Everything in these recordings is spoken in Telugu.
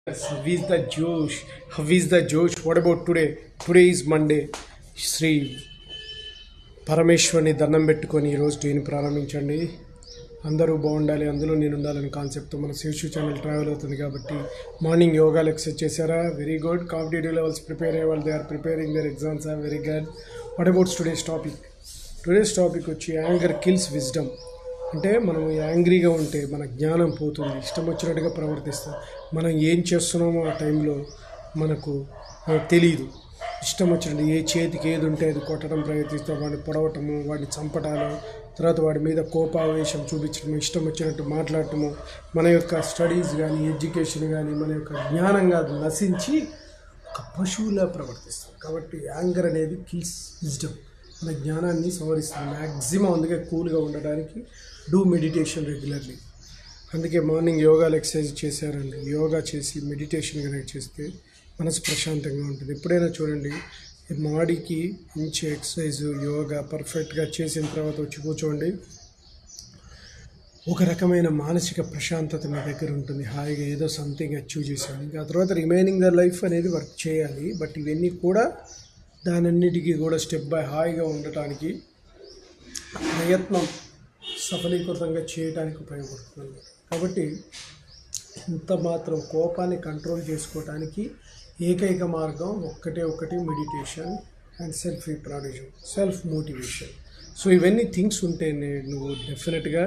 How is the Josh? How is the Josh? What about today? Today is Monday. Shri పరమేశ్వరుని దండం పెట్టుకొని ఈరోజు డేని ప్రారంభించండి. అందరూ బాగుండాలి, అందులో నేను ఉండాలని కాన్సెప్ట్తో మన శివశు ఛానల్ ట్రావెల్ అవుతుంది కాబట్టి మార్నింగ్ యోగాలు ఎక్సర్సైజ్ చేశారా? Very good. Competitive levels prepare అయ్యే వాళ్ళు they are preparing their exams are very good. What about today's topic? Today's topic వచ్చి యాంగర్ కిల్స్ విజ్డమ్. అంటే మనం యాంగ్రీగా ఉంటే మన జ్ఞానం పోతుంది, ఇష్టం వచ్చినట్టుగా ప్రవర్తిస్తాం. మనం ఏం చేస్తున్నామో ఆ టైంలో మనకు తెలియదు. ఇష్టం వచ్చినట్టు ఏ చేతికి ఏది ఉంటే అది కొట్టడం ప్రయత్నిస్తాం, వాడిని పొడవటము, వాడిని చంపటాలు, తర్వాత వాడి మీద కోపావేశం చూపించడము, ఇష్టం వచ్చినట్టు మాట్లాడటము, మన యొక్క స్టడీస్ కానీ ఎడ్యుకేషన్ కానీ మన యొక్క జ్ఞానంగా నశించి ఒక పశువులా ప్రవర్తిస్తాం. కాబట్టి యాంగర్ అనేది కిల్స్ విజ్డమ్, మన జ్ఞానాన్ని సవరిస్తుంది. మ్యాక్సిమం అందుకే కూల్గా ఉండడానికి డూ మెడిటేషన్ రెగ్యులర్లీ. అందుకే మార్నింగ్ యోగాలు ఎక్సర్సైజ్ చేశారండి. యోగా చేసి మెడిటేషన్ కనుక చేస్తే మనసు ప్రశాంతంగా ఉంటుంది. ఎప్పుడైనా చూడండి, బాడీకి మంచి ఎక్సర్సైజ్ యోగా పర్ఫెక్ట్గా చేసిన తర్వాత వచ్చి కూర్చోండి, ఒక రకమైన మానసిక ప్రశాంతత మీ దగ్గర ఉంటుంది. హాయిగా ఏదో సంథింగ్ అచీవ్ చేశాను. ఇంకా ఆ తర్వాత రిమైనింగ్ ద లైఫ్ అనేది వర్క్ చేయాలి. బట్ ఇవన్నీ కూడా దానన్నిటికీ కూడా స్టెప్ బై హాయిగా ఉండటానికి ప్రయత్నం సఫలీకృతంగా చేయడానికి ఉపయోగపడుతుంది. కాబట్టి ఇంత మాత్రం కోపాన్ని కంట్రోల్ చేసుకోవడానికి ఏకైక మార్గం ఒకటి meditation and self reproduction, self motivation. So ఇవన్నీ థింగ్స్ ఉంటే నువ్వు డెఫినెట్గా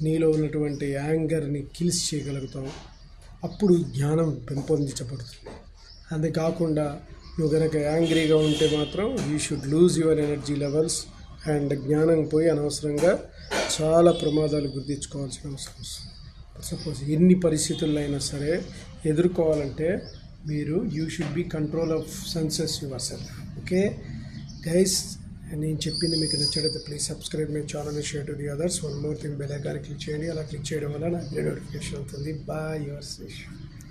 నీలో ఉన్నటువంటి యాంగర్ని కిల్స్ చేయగలుగుతావు. అప్పుడు జ్ఞానం పెంపొందించబడుతుంది. అంతేకాకుండా నువ్వు కనుక యాంగ్రీగా ఉంటే మాత్రం you should lose your energy levels and జ్ఞానం పోయి అనవసరంగా చాలా ప్రమాదాలు గుర్తించుకోవాల్సిన అవసరం వస్తుంది. సపోజ్ ఎన్ని పరిస్థితుల్లో అయినా సరే ఎదుర్కోవాలంటే మీరు you should be control of senses your self. Okay guys, నేను చెప్పింది మీకు నచ్చడైతే please subscribe my channel and share to the others. One more thing, bell icon click చేయండి. అలా క్లిక్ చేయడం వల్ల నాకు నోటిఫికేషన్ అవుతుంది. Bye, your Sesh.